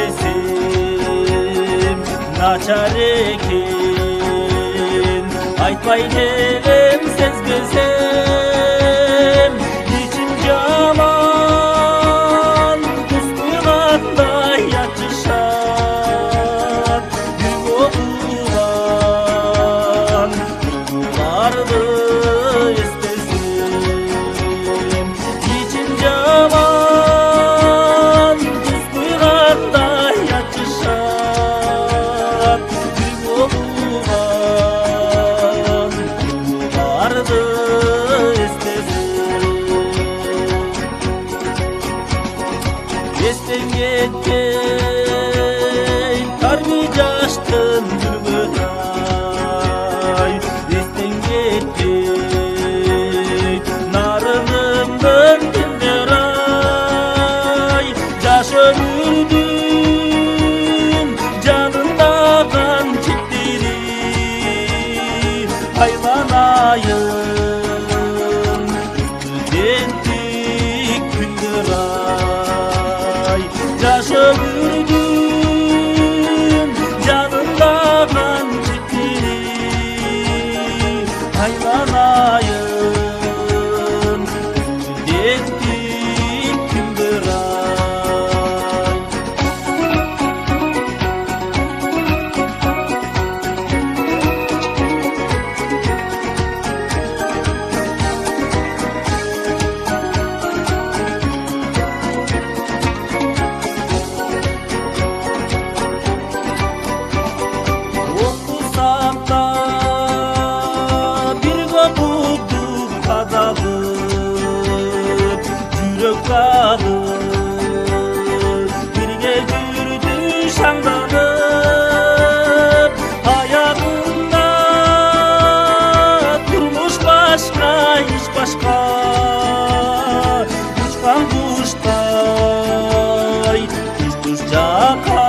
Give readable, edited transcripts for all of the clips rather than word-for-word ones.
desem načar eкен, айтпай келем сезбесем, içim жаман кыз куйгандай ачышат, гүл болуган тууларды эстесем, içim жаман кыз куйгандай ачышат, гүл болуган тууларды естен кеткен карми жаштын жүргөн-ай, эстен кеткен нарынымдын күндөрү-ай, жаш өмүрдүн жанында канчеттери айланайын студенттик күндөр-ай, жаш өмүрдүн жанында канчеттери айланайын студенттик күндөр-ай. Окусак да бир копукту кадалып, жүрөк кагып, бирге жүрдү шаңданып, аягында турмуш башка, иш башка, учкан куштай, туш жакка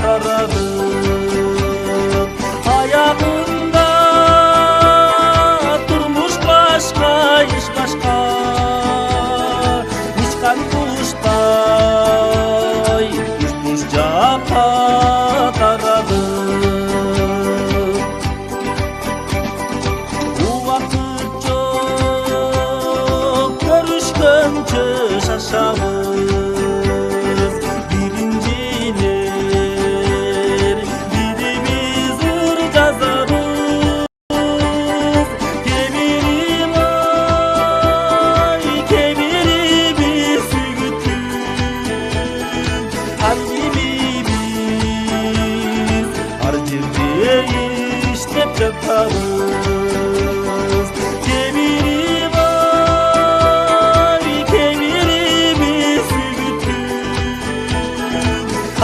карагып, аягында турмуш башка, иш башка, учкан куштай, туш жакка карагып. Убакыт жок көрүшкөнчө шашабыз, биринчилер бирибиз ыр жазабыз, кемирим-ай, кемирибиз сүйгүттүк, ар кимибиз ар жерде иштеп жатабыз, кемирим-ай, кемирибиз сүйгүттүк,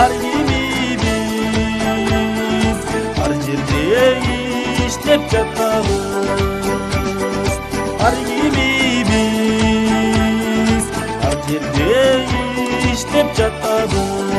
ар кимибиз ар жерде иштеп жатабыз, ар кимибиз ар жерде иштеп жатабыз.